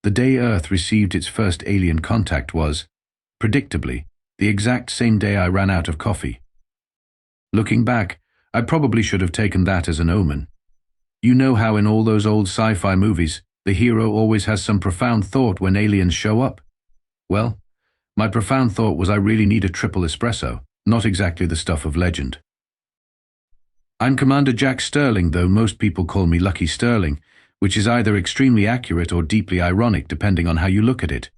The day Earth received its first alien contact was, predictably, the exact same day I ran out of coffee. Looking back, I probably should have taken that as an omen. You know how in all those old sci-fi movies, the hero always has some profound thought when aliens show up? Well, my profound thought was I really need a triple espresso, not exactly the stuff of legend. I'm Commander Jack Sterling, though most people call me Lucky Sterling, which is either extremely accurate or deeply ironic depending on how you look at it.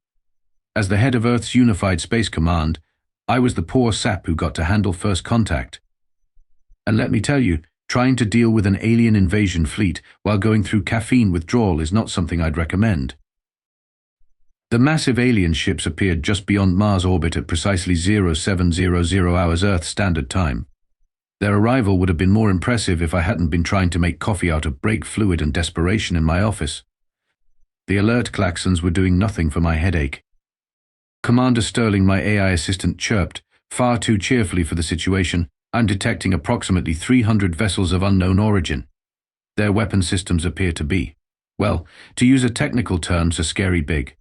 As the head of Earth's Unified Space Command, I was the poor sap who got to handle first contact. And let me tell you, trying to deal with an alien invasion fleet while going through caffeine withdrawal is not something I'd recommend. The massive alien ships appeared just beyond Mars orbit at precisely 0700 hours Earth Standard Time. Their arrival would have been more impressive if I hadn't been trying to make coffee out of brake fluid and desperation in my office. The alert klaxons were doing nothing for my headache. Commander Sterling, my AI assistant, chirped, far too cheerfully for the situation. I'm detecting approximately 300 vessels of unknown origin. Their weapon systems appear to be, well, to use a technical term, so scary big.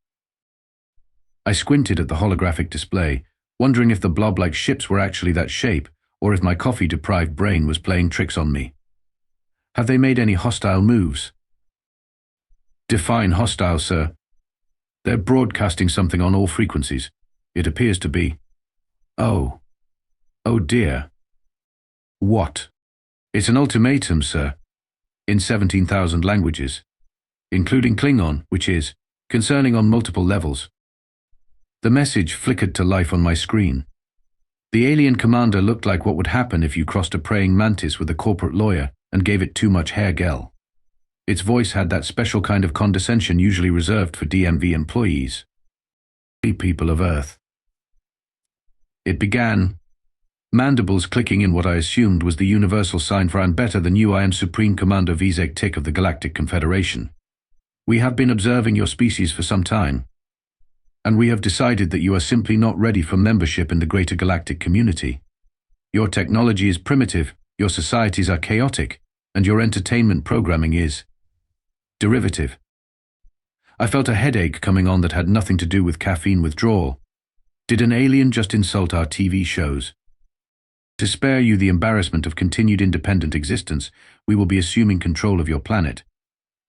I squinted at the holographic display, wondering if the blob-like ships were actually that shape, or if my coffee-deprived brain was playing tricks on me. Have they made any hostile moves? Define hostile, sir. They're broadcasting something on all frequencies. It appears to be. Oh. Oh dear. What? It's an ultimatum, sir. In 17,000 languages. Including Klingon, which is concerning on multiple levels. The message flickered to life on my screen. The alien commander looked like what would happen if you crossed a praying mantis with a corporate lawyer and gave it too much hair gel. Its voice had that special kind of condescension usually reserved for DMV employees. People of Earth. It began, mandibles clicking in what I assumed was the universal sign for I'm better than you. I am Supreme Commander Vzk'tik of the Galactic Confederation. We have been observing your species for some time, and we have decided that you are simply not ready for membership in the greater galactic community. Your technology is primitive, your societies are chaotic, and your entertainment programming is derivative. I felt a headache coming on that had nothing to do with caffeine withdrawal. Did an alien just insult our TV shows? To spare you the embarrassment of continued independent existence, we will be assuming control of your planet.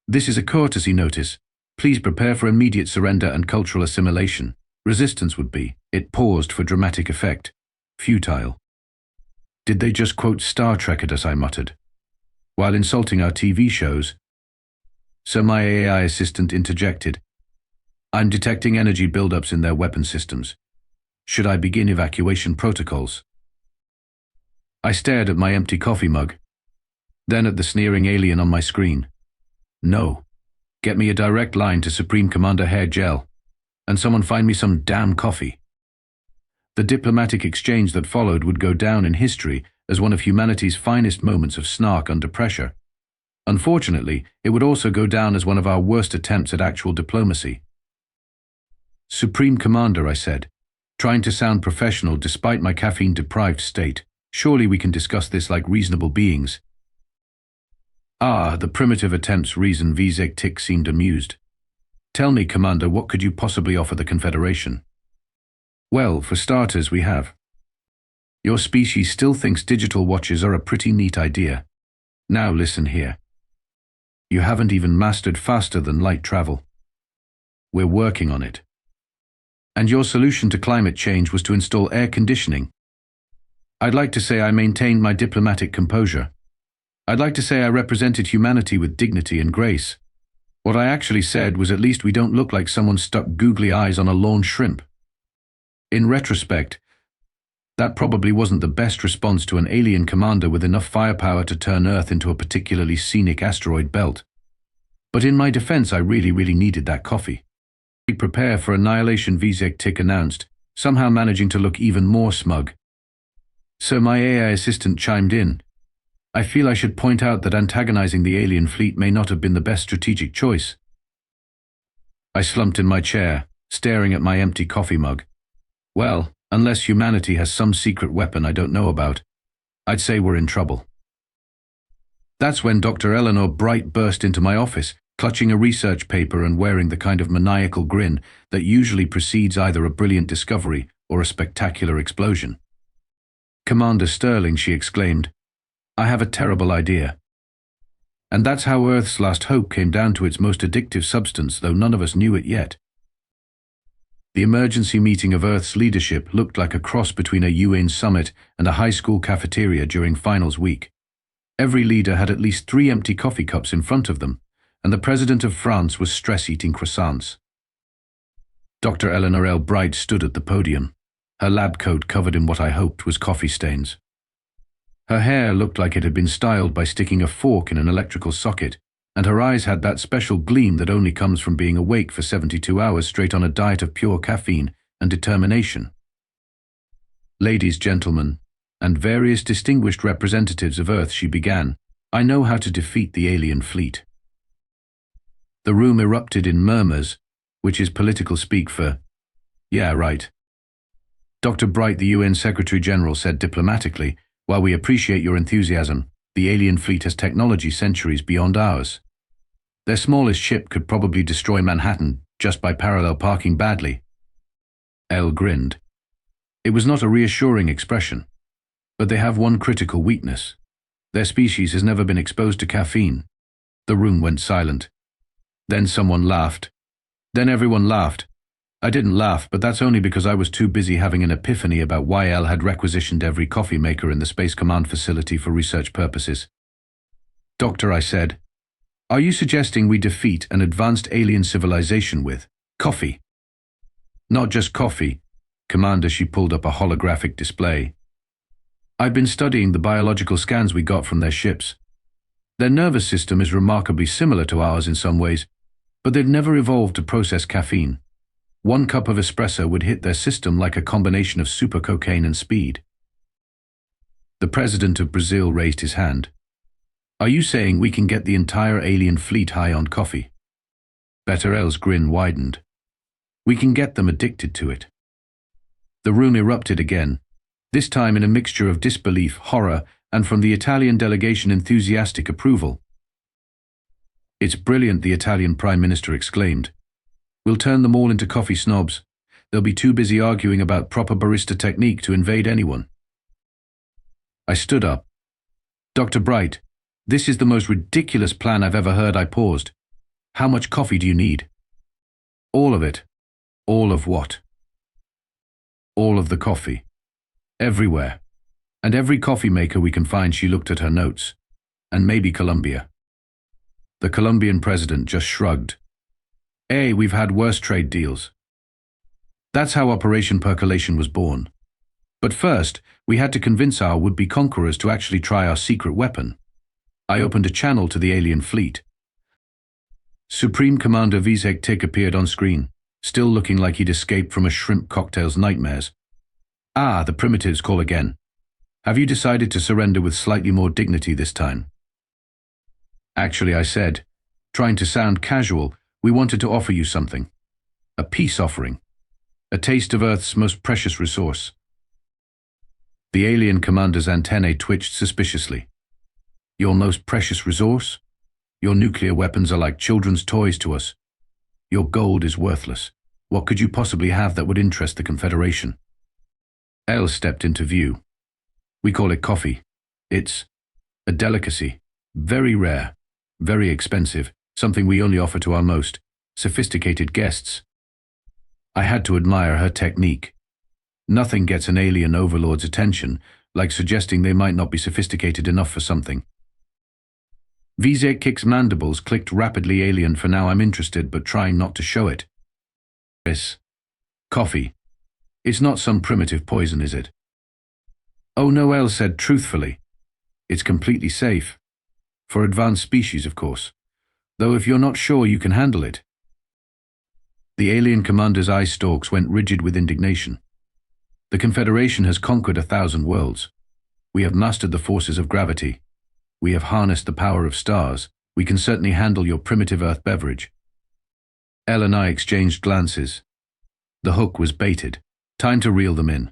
This is a courtesy notice. Please prepare for immediate surrender and cultural assimilation. Resistance would be. It paused for dramatic effect. Futile. Did they just quote Star Trek at us, I muttered. While insulting our TV shows. So my AI assistant interjected. I'm detecting energy buildups in their weapon systems. Should I begin evacuation protocols? I stared at my empty coffee mug, then at the sneering alien on my screen. No. Get me a direct line to Supreme Commander Hair Gel, and someone find me some damn coffee. The diplomatic exchange that followed would go down in history as one of humanity's finest moments of snark under pressure. Unfortunately, it would also go down as one of our worst attempts at actual diplomacy. Supreme Commander, I said, trying to sound professional despite my caffeine-deprived state. Surely we can discuss this like reasonable beings. Ah, the primitive attempts reason. Vzk'tik seemed amused. Tell me, Commander, what could you possibly offer the Confederation? Well, for starters, we have. Your species still thinks digital watches are a pretty neat idea. Now listen here. You haven't even mastered faster than light travel. We're working on it. And your solution to climate change was to install air conditioning. I'd like to say I maintained my diplomatic composure. I'd like to say I represented humanity with dignity and grace. What I actually said was at least we don't look like someone stuck googly eyes on a lawn shrimp. In retrospect, that probably wasn't the best response to an alien commander with enough firepower to turn Earth into a particularly scenic asteroid belt. But in my defense, I really needed that coffee. Prepare for annihilation, Vzk'tik announced, somehow managing to look even more smug. So my AI assistant chimed in. I feel I should point out that antagonizing the alien fleet may not have been the best strategic choice. I slumped in my chair, staring at my empty coffee mug. Well, unless humanity has some secret weapon I don't know about, I'd say we're in trouble. That's when Dr. Eleanor Bright burst into my office, clutching a research paper and wearing the kind of maniacal grin that usually precedes either a brilliant discovery or a spectacular explosion. "Commander Sterling," she exclaimed, "I have a terrible idea." And that's how Earth's last hope came down to its most addictive substance, though none of us knew it yet. The emergency meeting of Earth's leadership looked like a cross between a UN summit and a high school cafeteria during finals week. Every leader had at least 3 empty coffee cups in front of them, and the President of France was stress-eating croissants. Dr. Eleanor Bright stood at the podium, her lab coat covered in what I hoped was coffee stains. Her hair looked like it had been styled by sticking a fork in an electrical socket, and her eyes had that special gleam that only comes from being awake for 72 hours straight on a diet of pure caffeine and determination. "Ladies, gentlemen, and various distinguished representatives of Earth," she began, "I know how to defeat the alien fleet." The room erupted in murmurs, which is political speak for, "Yeah, right." Dr. Bright, the UN Secretary-General, said diplomatically, "While we appreciate your enthusiasm, the alien fleet has technology centuries beyond ours. Their smallest ship could probably destroy Manhattan just by parallel parking badly." Elle grinned. It was not a reassuring expression, but they have one critical weakness. Their species has never been exposed to caffeine. The room went silent. Then someone laughed. Then everyone laughed. I didn't laugh, but that's only because I was too busy having an epiphany about why Elle had requisitioned every coffee maker in the Space Command facility for research purposes. "Doctor," I said, "are you suggesting we defeat an advanced alien civilization with coffee?" "Not just coffee, Commander." She pulled up a holographic display. "I've been studying the biological scans we got from their ships. Their nervous system is remarkably similar to ours in some ways, but they've never evolved to process caffeine. 1 cup of espresso would hit their system like a combination of super cocaine and speed." The president of Brazil raised his hand. "Are you saying we can get the entire alien fleet high on coffee?" Betterell's grin widened. "We can get them addicted to it." The room erupted again, this time in a mixture of disbelief, horror, and from the Italian delegation enthusiastic approval. "It's brilliant," the Italian Prime Minister exclaimed. "We'll turn them all into coffee snobs. They'll be too busy arguing about proper barista technique to invade anyone." I stood up. "Dr. Bright, this is the most ridiculous plan I've ever heard." I paused. "How much coffee do you need?" "All of it." "All of what?" "All of the coffee. Everywhere. And every coffee maker we can find." She looked at her notes. "And maybe Colombia." The Colombian president just shrugged. "We've had worse trade deals." That's how Operation Percolation was born. But first, we had to convince our would-be conquerors to actually try our secret weapon. I opened a channel to the alien fleet. Supreme Commander Vzk'tik appeared on screen, still looking like he'd escaped from a shrimp cocktail's nightmares. "Ah, the primitives call again. Have you decided to surrender with slightly more dignity this time?" "Actually," I said, trying to sound casual, "we wanted to offer you something. A peace offering. A taste of Earth's most precious resource." The alien commander's antennae twitched suspiciously. "Your most precious resource? Your nuclear weapons are like children's toys to us. Your gold is worthless. What could you possibly have that would interest the Confederation?" Elle stepped into view. "We call it coffee. It's a delicacy. Very rare. Very expensive. Something we only offer to our most sophisticated guests." I had to admire her technique. Nothing gets an alien overlord's attention like suggesting they might not be sophisticated enough for something. Vzk'tik's mandibles clicked rapidly. "Alien for now. I'm interested, but trying not to show it." "Yes. Coffee. It's not some primitive poison, is it?" "Oh no," Elle said truthfully. "It's completely safe. For advanced species, of course. Though if you're not sure you can handle it." The alien commander's eye stalks went rigid with indignation. "The Confederation has conquered 1,000 worlds. We have mastered the forces of gravity. We have harnessed the power of stars. We can certainly handle your primitive Earth beverage." Elle and I exchanged glances. The hook was baited. Time to reel them in.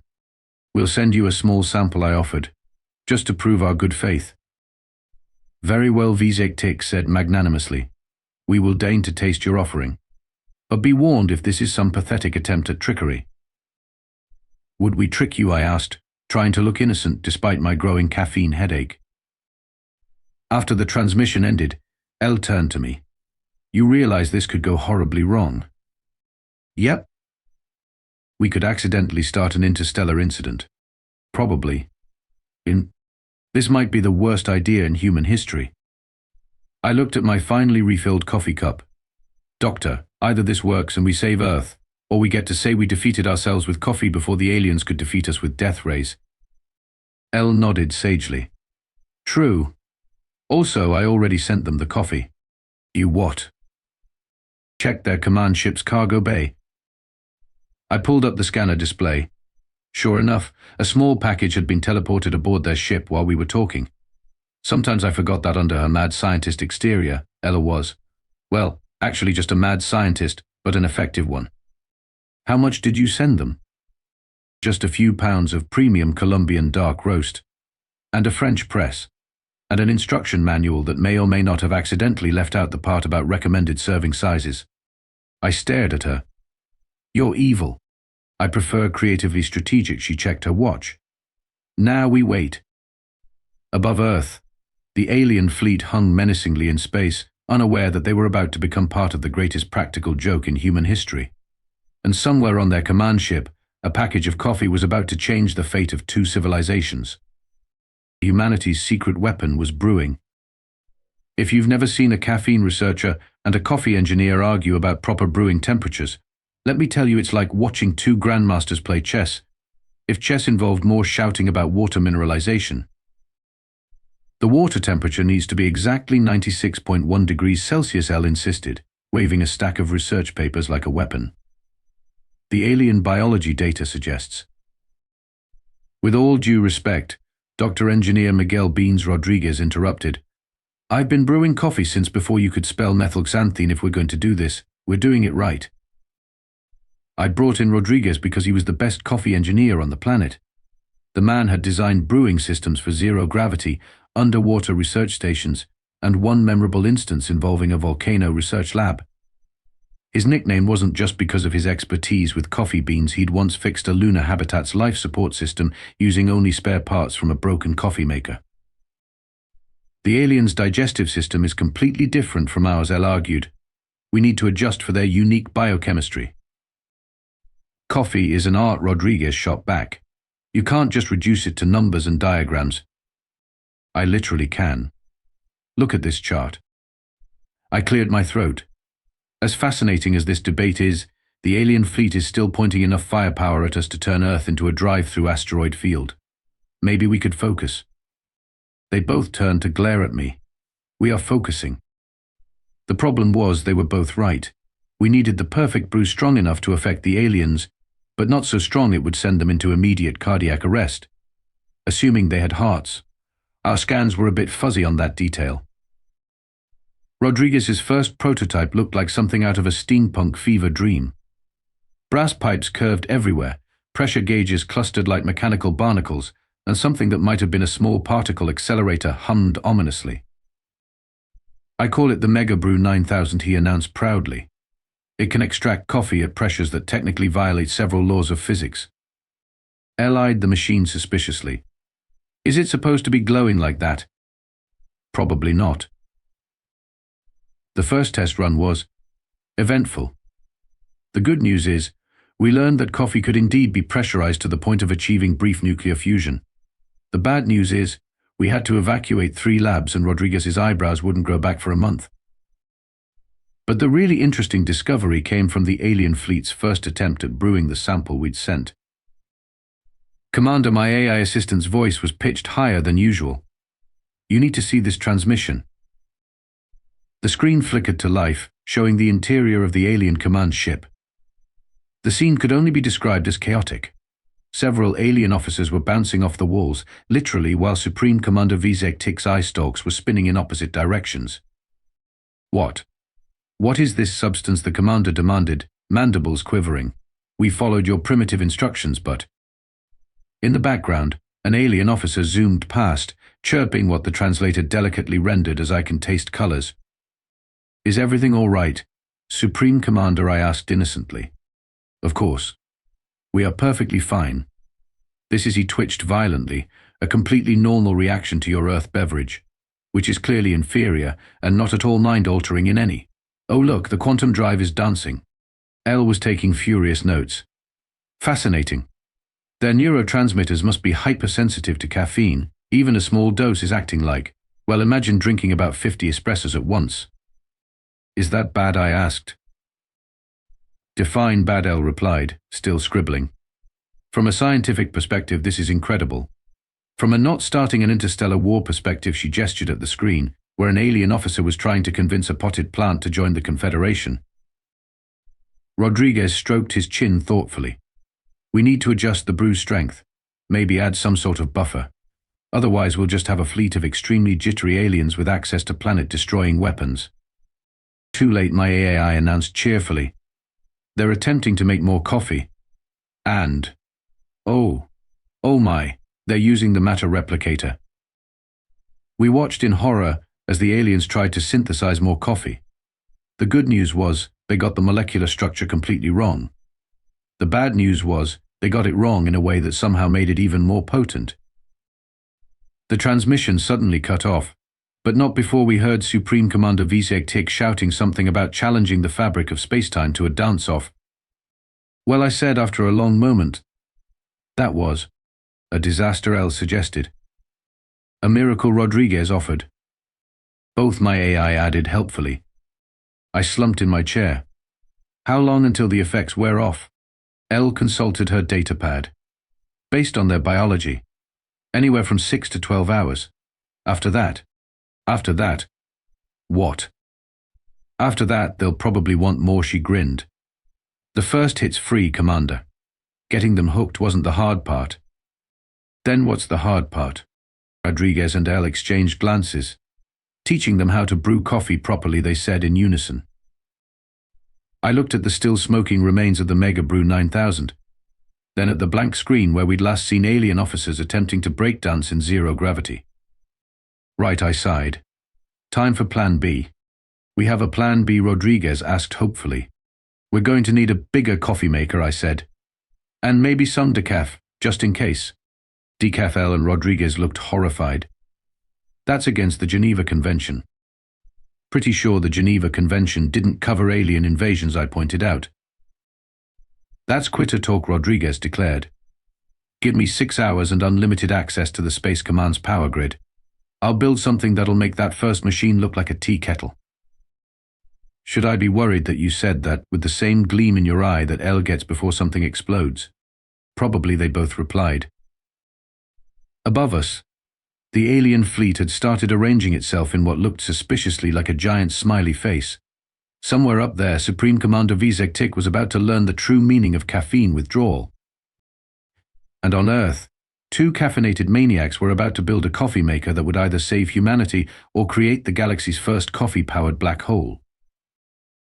"We'll send you a small sample," I offered, "just to prove our good faith." "Very well," Vzk'tik said magnanimously. We will deign to taste your offering. But be warned if this is some pathetic attempt at trickery. Would we trick you? I asked, trying to look innocent despite my growing caffeine headache. After the transmission ended, Elle turned to me. You realize this could go horribly wrong. Yep. We could accidentally start an interstellar incident. Probably. This might be the worst idea in human history. I looked at my finely refilled coffee cup. Doctor, either this works and we save Earth, or we get to say we defeated ourselves with coffee before the aliens could defeat us with death rays. Elle nodded sagely. True. Also, I already sent them the coffee. You what? Checked their command ship's cargo bay. I pulled up the scanner display. Sure enough, a small package had been teleported aboard their ship while we were talking. Sometimes I forgot that under her mad scientist exterior, Ella was, well, actually just a mad scientist, but an effective one. How much did you send them? Just a few pounds of premium Colombian dark roast, and a French press, and an instruction manual that may or may not have accidentally left out the part about recommended serving sizes. I stared at her. You're evil. I prefer creatively strategic. She checked her watch. Now we wait. Above Earth, the alien fleet hung menacingly in space, unaware that they were about to become part of the greatest practical joke in human history. And somewhere on their command ship, a package of coffee was about to change the fate of two civilizations. Humanity's secret weapon was brewing. If you've never seen a caffeine researcher and a coffee engineer argue about proper brewing temperatures, let me tell you it's like watching two grandmasters play chess, if chess involved more shouting about water mineralization. The water temperature needs to be exactly 96.1 degrees Celsius, Elle insisted, waving a stack of research papers like a weapon. The alien biology data suggests. With all due respect, Dr. Engineer Miguel Beans Rodriguez interrupted. I've been brewing coffee since before you could spell methylxanthine. If we're going to do this, we're doing it right. I brought in Rodriguez because he was the best coffee engineer on the planet. The man had designed brewing systems for zero-gravity, underwater research stations, and one memorable instance involving a volcano research lab. His nickname wasn't just because of his expertise with coffee beans. He'd once fixed a lunar habitat's life support system using only spare parts from a broken coffee maker. The aliens' digestive system is completely different from ours, Elle argued. We need to adjust for their unique biochemistry. Coffee is an art, Rodriguez shot back. You can't just reduce it to numbers and diagrams. I literally can. Look at this chart. I cleared my throat. As fascinating as this debate is, the alien fleet is still pointing enough firepower at us to turn Earth into a drive-through asteroid field. Maybe we could focus. They both turned to glare at me. We are focusing. The problem was they were both right. We needed the perfect brew strong enough to affect the aliens, but not so strong it would send them into immediate cardiac arrest. Assuming they had hearts. Our scans were a bit fuzzy on that detail. Rodriguez's first prototype looked like something out of a steampunk fever dream. Brass pipes curved everywhere, pressure gauges clustered like mechanical barnacles, and something that might have been a small particle accelerator hummed ominously. I call it the Mega Brew 9000, he announced proudly. It can extract coffee at pressures that technically violate several laws of physics. Elle eyed the machine suspiciously. Is it supposed to be glowing like that? Probably not. The first test run was eventful. The good news is, we learned that coffee could indeed be pressurized to the point of achieving brief nuclear fusion. The bad news is, we had to evacuate 3 labs and Rodriguez's eyebrows wouldn't grow back for a month. But the really interesting discovery came from the alien fleet's first attempt at brewing the sample we'd sent. Commander, my AI assistant's voice was pitched higher than usual. You need to see this transmission. The screen flickered to life, showing the interior of the alien command ship. The scene could only be described as chaotic. Several alien officers were bouncing off the walls, literally, while Supreme Commander Vzk'tik's eye stalks were spinning in opposite directions. What is this substance? The commander demanded, mandibles quivering. We followed your primitive instructions, but... In the background, an alien officer zoomed past, chirping what the translator delicately rendered as I can taste colors. Is everything all right, Supreme Commander? I asked innocently. Of course. We are perfectly fine. This is, he twitched violently, a completely normal reaction to your Earth beverage, which is clearly inferior and not at all mind-altering in any. Oh look, the quantum drive is dancing. Elle was taking furious notes. Fascinating. Their neurotransmitters must be hypersensitive to caffeine. Even a small dose is acting like, well, imagine drinking about 50 espressos at once. Is that bad? I asked. Define bad, Elle replied, still scribbling. From a scientific perspective, this is incredible. From a not starting an interstellar war perspective, she gestured at the screen, where an alien officer was trying to convince a potted plant to join the Confederation. Rodriguez stroked his chin thoughtfully. We need to adjust the brew strength, maybe add some sort of buffer. Otherwise we'll just have a fleet of extremely jittery aliens with access to planet-destroying weapons. Too late, my AI announced cheerfully. They're attempting to make more coffee. And, oh my, they're using the matter replicator. We watched in horror as the aliens tried to synthesize more coffee. The good news was they got the molecular structure completely wrong. The bad news was they got it wrong in a way that somehow made it even more potent. The transmission suddenly cut off, but not before we heard Supreme Commander Vzk'tik shouting something about challenging the fabric of spacetime to a dance-off. Well, I said after a long moment. That was a disaster, Elle suggested. A miracle, Rodriguez offered. Both, my AI added helpfully. I slumped in my chair. How long until the effects wear off? Elle consulted her datapad. Based on their biology, anywhere from 6 to 12 hours. After that, what? After that, they'll probably want more, she grinned. The first hit's free, Commander. Getting them hooked wasn't the hard part. Then what's the hard part? Rodriguez and Elle exchanged glances. Teaching them how to brew coffee properly, they said in unison. I looked at the still smoking remains of the Mega Brew 9000, then at the blank screen where we'd last seen alien officers attempting to breakdance in zero gravity. Right, I sighed. Time for Plan B. We have a Plan B, Rodriguez asked hopefully. We're going to need a bigger coffee maker, I said. And maybe some decaf, just in case. Decaf. Elle and Rodriguez looked horrified. That's against the Geneva Convention. Pretty sure the Geneva Convention didn't cover alien invasions, I pointed out. That's quitter talk, Rodriguez declared. Give me 6 hours and unlimited access to the Space Command's power grid. I'll build something that'll make that first machine look like a tea kettle. Should I be worried that you said that with the same gleam in your eye that Elle gets before something explodes? Probably, they both replied. Above us, the alien fleet had started arranging itself in what looked suspiciously like a giant smiley face. Somewhere up there, Supreme Commander Vzk'tik was about to learn the true meaning of caffeine withdrawal. And on Earth, 2 caffeinated maniacs were about to build a coffee maker that would either save humanity or create the galaxy's first coffee-powered black hole.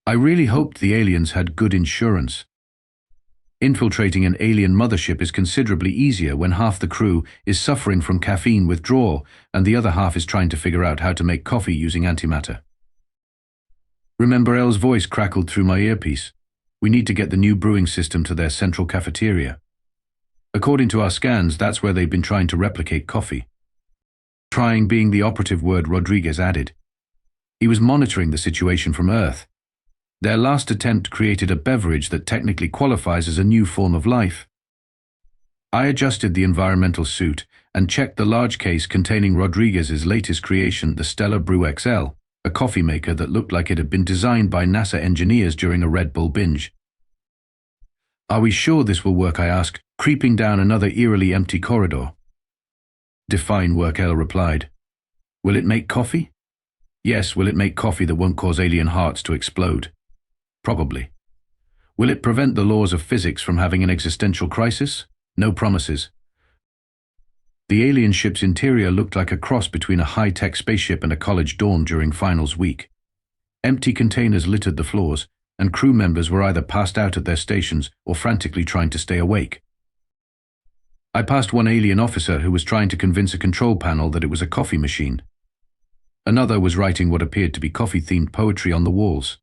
I really hoped the aliens had good insurance. Infiltrating an alien mothership is considerably easier when half the crew is suffering from caffeine withdrawal and the other half is trying to figure out how to make coffee using antimatter. Remember, Elle's voice crackled through my earpiece. We need to get the new brewing system to their central cafeteria. According to our scans, that's where they've been trying to replicate coffee. Trying being the operative word, Rodriguez added. He was monitoring the situation from Earth. Their last attempt created a beverage that technically qualifies as a new form of life. I adjusted the environmental suit and checked the large case containing Rodriguez's latest creation, the Stellar Brew XL, a coffee maker that looked like it had been designed by NASA engineers during a Red Bull binge. Are we sure this will work? I asked, creeping down another eerily empty corridor. Define work, Elle replied. Will it make coffee? Yes, will it make coffee that won't cause alien hearts to explode? Probably. Will it prevent the laws of physics from having an existential crisis? No promises. The alien ship's interior looked like a cross between a high-tech spaceship and a college dorm during finals week. Empty containers littered the floors, and crew members were either passed out at their stations or frantically trying to stay awake. I passed one alien officer who was trying to convince a control panel that it was a coffee machine. Another was writing what appeared to be coffee-themed poetry on the walls.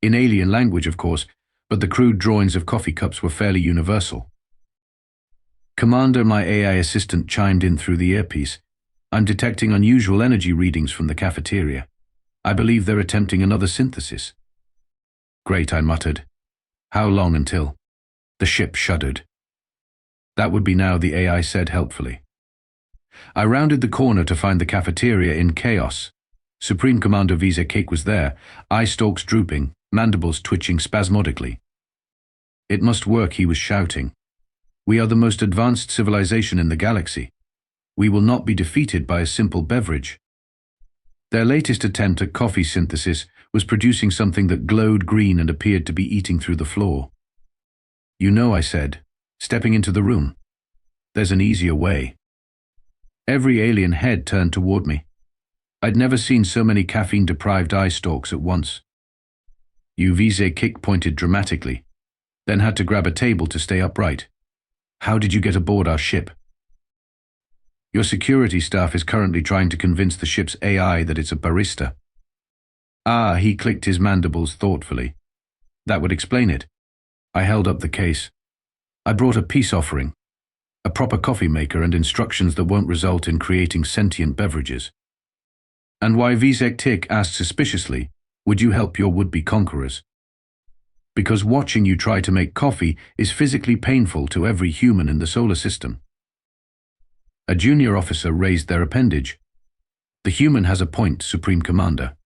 In alien language, of course, but the crude drawings of coffee cups were fairly universal. "Commander," my AI assistant chimed in through the earpiece. "I'm detecting unusual energy readings from the cafeteria. I believe they're attempting another synthesis." "Great," I muttered. "How long until?" The ship shuddered. "That would be now," the AI said helpfully. I rounded the corner to find the cafeteria in chaos. Supreme Commander Vzk'tik was there, eye stalks drooping, mandibles twitching spasmodically. "It must work," he was shouting. "We are the most advanced civilization in the galaxy. We will not be defeated by a simple beverage." Their latest attempt at coffee synthesis was producing something that glowed green and appeared to be eating through the floor. "You know," I said, stepping into the room, "there's an easier way." Every alien head turned toward me. I'd never seen so many caffeine-deprived eye stalks at once. Vzk'tik pointed dramatically, then had to grab a table to stay upright. "How did you get aboard our ship?" "Your security staff is currently trying to convince the ship's AI that it's a barista." "Ah," he clicked his mandibles thoughtfully. "That would explain it." I held up the case. "I brought a peace offering. A proper coffee maker and instructions that won't result in creating sentient beverages." "And why?" Vzk'tik asked suspiciously. "Would you help your would-be conquerors?" "Because watching you try to make coffee is physically painful to every human in the solar system." A junior officer raised their appendage. "The human has a point, Supreme Commander.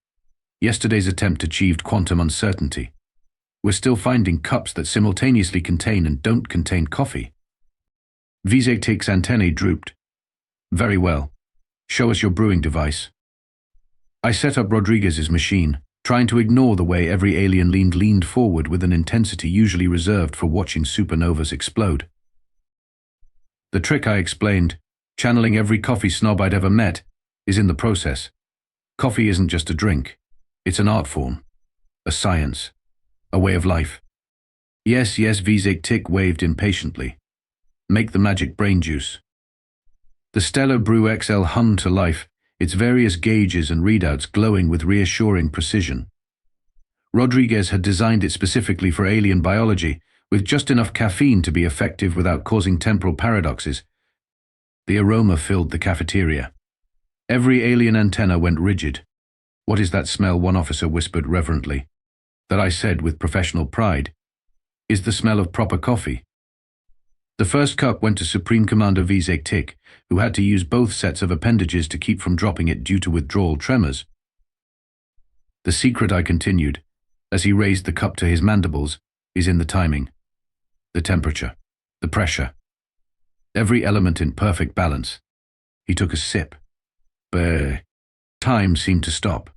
Yesterday's attempt achieved quantum uncertainty. We're still finding cups that simultaneously contain and don't contain coffee." Vzk'tik's antennae drooped. "Very well. Show us your brewing device." I set up Rodriguez's machine, trying to ignore the way every alien leaned forward with an intensity usually reserved for watching supernovas explode. "The trick," I explained, channeling every coffee snob I'd ever met, "is in the process. Coffee isn't just a drink. It's an art form, a science, a way of life." Yes, Vzk'tik waved impatiently. "Make the magic brain juice." The Stellar Brew XL hummed to life, its various gauges and readouts glowing with reassuring precision. Rodriguez had designed it specifically for alien biology, with just enough caffeine to be effective without causing temporal paradoxes. The aroma filled the cafeteria. Every alien antenna went rigid. "What is that smell?" one officer whispered reverently. That I said with professional pride. "Is the smell of proper coffee." The first cup went to Supreme Commander Vzk'tik, who had to use both sets of appendages to keep from dropping it due to withdrawal tremors. "The secret," I continued, as he raised the cup to his mandibles, "is in the timing. The temperature, the pressure. Every element in perfect balance." He took a sip. Brr. Time seemed to stop.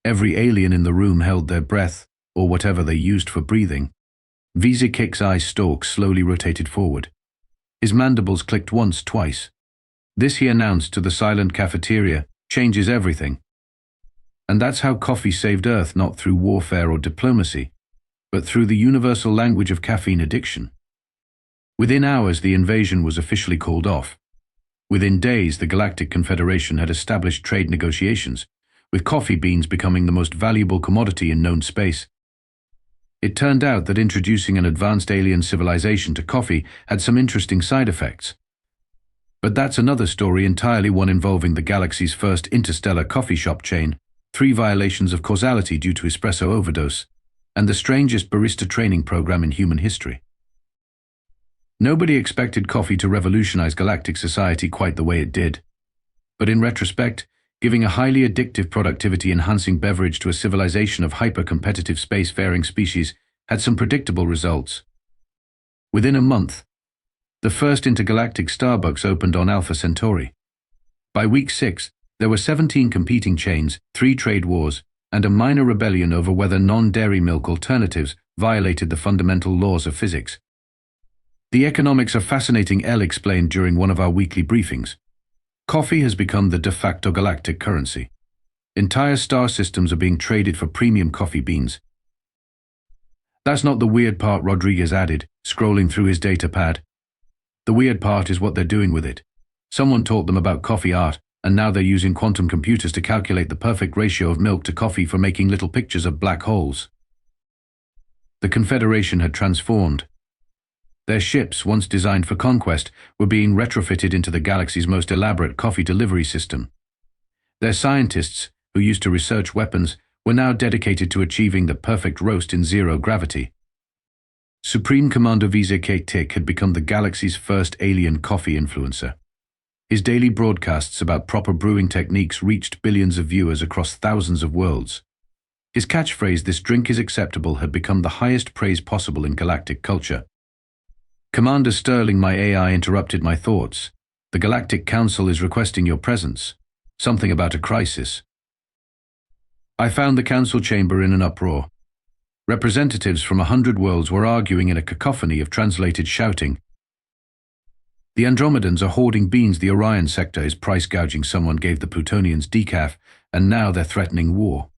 Every alien in the room held their breath, or whatever they used for breathing. Vzk'tik's eye stalk slowly rotated forward. His mandibles clicked once, twice. "This," he announced to the silent cafeteria, "changes everything." And that's how coffee saved Earth, not through warfare or diplomacy, but through the universal language of caffeine addiction. Within hours, the invasion was officially called off. Within days, the Galactic Confederation had established trade negotiations, with coffee beans becoming the most valuable commodity in known space. It turned out that introducing an advanced alien civilization to coffee had some interesting side effects. But that's another story entirely, one involving the galaxy's first interstellar coffee shop chain, 3 violations of causality due to espresso overdose, and the strangest barista training program in human history. Nobody expected coffee to revolutionize galactic society quite the way it did. But in retrospect, giving a highly addictive productivity-enhancing beverage to a civilization of hyper-competitive spacefaring species had some predictable results. Within a month, the first intergalactic Starbucks opened on Alpha Centauri. By week 6, there were 17 competing chains, 3 trade wars, and a minor rebellion over whether non-dairy milk alternatives violated the fundamental laws of physics. "The economics are fascinating," Elle explained during one of our weekly briefings. "Coffee has become the de facto galactic currency. Entire star systems are being traded for premium coffee beans." "That's not the weird part," Rodriguez added, scrolling through his data pad. "The weird part is what they're doing with it. Someone taught them about coffee art, and now they're using quantum computers to calculate the perfect ratio of milk to coffee for making little pictures of black holes. The Confederation had transformed. Their ships, once designed for conquest, were being retrofitted into the galaxy's most elaborate coffee delivery system. Their scientists, who used to research weapons, were now dedicated to achieving the perfect roast in zero gravity. Supreme Commander Vzk'tik had become the galaxy's first alien coffee influencer. His daily broadcasts about proper brewing techniques reached billions of viewers across thousands of worlds. His catchphrase, "This drink is acceptable," had become the highest praise possible in galactic culture. "Commander Sterling, my AI interrupted my thoughts. The Galactic Council is requesting your presence. Something about a crisis." I found the council chamber in an uproar. Representatives from 100 worlds were arguing in a cacophony of translated shouting. The Andromedans are hoarding beans, the Orion sector is price gouging, someone gave the Plutonians decaf, and now they're threatening war.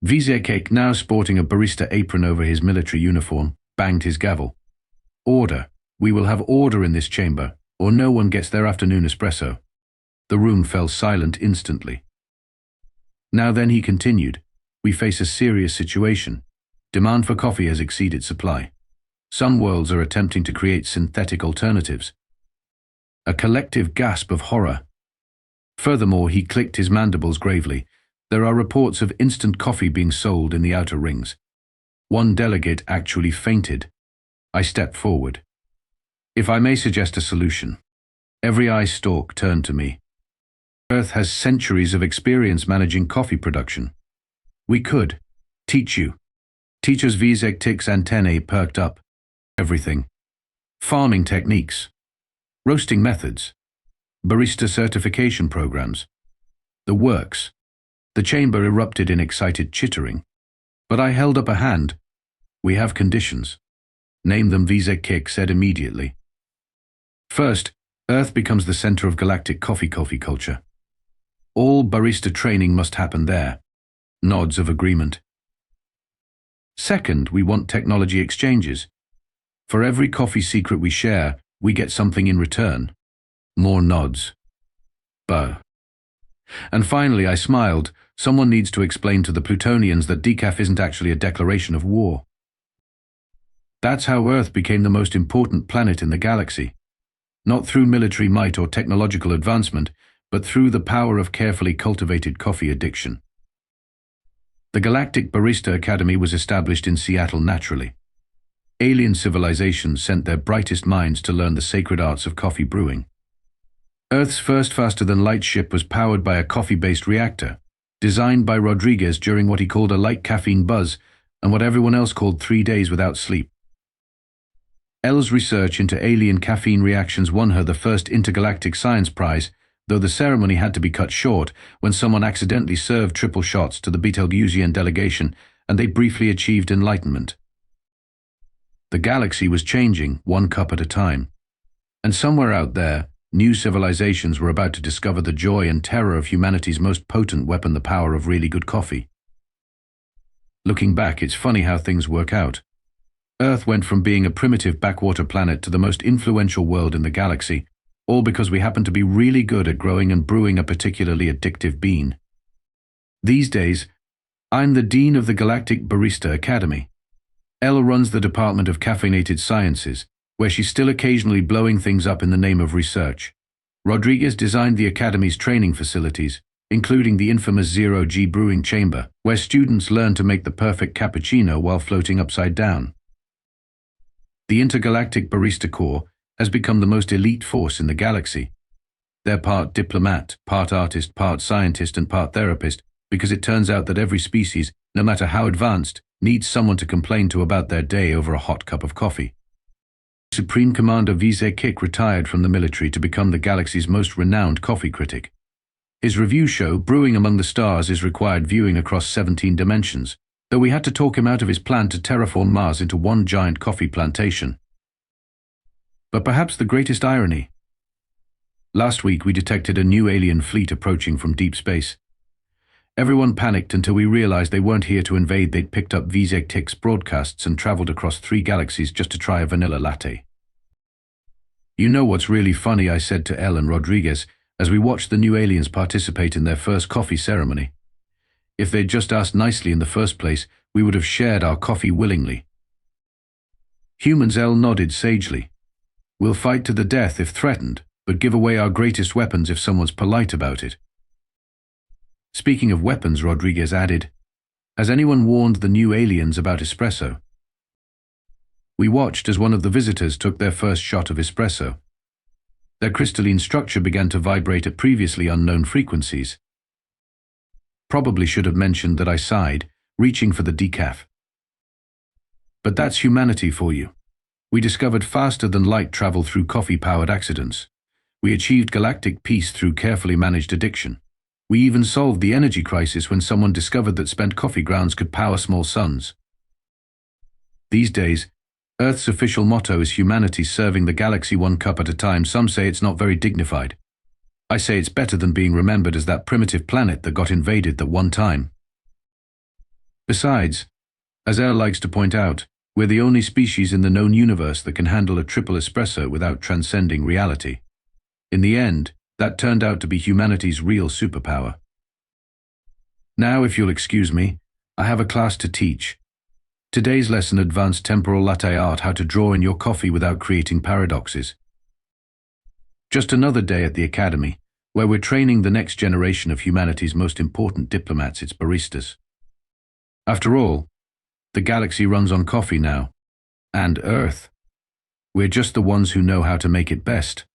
Vzk'tik, now sporting a barista apron over his military uniform, banged his gavel. "Order. We will have order in this chamber, or no one gets their afternoon espresso." The room fell silent instantly. "Now then," he continued, "we face a serious situation. Demand for coffee has exceeded supply. Some worlds are attempting to create synthetic alternatives." A collective gasp of horror. Furthermore, he clicked his mandibles gravely. There are reports of instant coffee being sold in the outer rings. One delegate actually fainted. I stepped forward. "If I may suggest a solution." Every eye stalk turned to me. "Earth has centuries of experience managing coffee production. We could teach you." Teachers Vzk'tik's antennae perked up. "Everything. Farming techniques, roasting methods, barista certification programs. The works." The chamber erupted in excited chittering. But I held up a hand. "We have conditions." "Name them," Vzk'tik said immediately. "First, Earth becomes the center of galactic coffee culture. All barista training must happen there." Nods of agreement. "Second, we want technology exchanges. For every coffee secret we share, we get something in return." More nods. Buh. "And finally," I smiled, "someone needs to explain to the Plutonians that decaf isn't actually a declaration of war. That's how Earth became the most important planet in the galaxy. Not through military might or technological advancement, but through the power of carefully cultivated coffee addiction." The Galactic Barista Academy was established in Seattle naturally. Alien civilizations sent their brightest minds to learn the sacred arts of coffee brewing. Earth's first faster-than-light ship was powered by a coffee-based reactor, designed by Rodriguez during what he called a light caffeine buzz and what everyone else called 3 days without sleep. Elle's research into alien caffeine reactions won her the first Intergalactic Science Prize, though the ceremony had to be cut short when someone accidentally served triple shots to the Betelgeusian delegation and they briefly achieved enlightenment. The galaxy was changing, one cup at a time. And somewhere out there, new civilizations were about to discover the joy and terror of humanity's most potent weapon, the power of really good coffee. Looking back, it's funny how things work out. Earth went from being a primitive backwater planet to the most influential world in the galaxy, all because we happen to be really good at growing and brewing a particularly addictive bean. These days, I'm the Dean of the Galactic Barista Academy. Elle runs the Department of Caffeinated Sciences, where she's still occasionally blowing things up in the name of research. Rodriguez designed the Academy's training facilities, including the infamous Zero-G brewing chamber, where students learn to make the perfect cappuccino while floating upside down. The Intergalactic Barista Corps has become the most elite force in the galaxy. They're part diplomat, part artist, part scientist, and part therapist, because it turns out that every species, no matter how advanced, needs someone to complain to about their day over a hot cup of coffee. Supreme Commander Vzk'tik retired from the military to become the galaxy's most renowned coffee critic. His review show, Brewing Among the Stars, is required viewing across 17 dimensions, though we had to talk him out of his plan to terraform Mars into one giant coffee plantation. But perhaps the greatest irony. Last week we detected a new alien fleet approaching from deep space. Everyone panicked until we realized they weren't here to invade. They'd picked up Vzk'tik's broadcasts and traveled across 3 galaxies just to try a vanilla latte. "You know what's really funny?" I said to Elle and Rodriguez. as we watched the new aliens participate in their first coffee ceremony. If they'd just asked nicely in the first place, we would have shared our coffee willingly. Humans L nodded sagely. We'll fight to the death if threatened, but give away our greatest weapons if someone's polite about it. Speaking of weapons, Rodriguez added, has anyone warned the new aliens about espresso? We watched as one of the visitors took their first shot of espresso. Their crystalline structure began to vibrate at previously unknown frequencies. Probably should have mentioned that I sighed, reaching for the decaf. But that's humanity for you. We discovered faster than light travel through coffee-powered accidents. We achieved galactic peace through carefully managed addiction. We even solved the energy crisis when someone discovered that spent coffee grounds could power small suns. These days, Earth's official motto is humanity serving the galaxy one cup at a time. Some say it's not very dignified. I say it's better than being remembered as that primitive planet that got invaded that one time. Besides, as Elle likes to point out, we're the only species in the known universe that can handle a triple espresso without transcending reality. In the end, that turned out to be humanity's real superpower. Now, if you'll excuse me, I have a class to teach. Today's lesson: advanced temporal latte art, how to draw in your coffee without creating paradoxes. Just another day at the academy, where we're training the next generation of humanity's most important diplomats, its baristas. After all, the galaxy runs on coffee now, and Earth. We're just the ones who know how to make it best.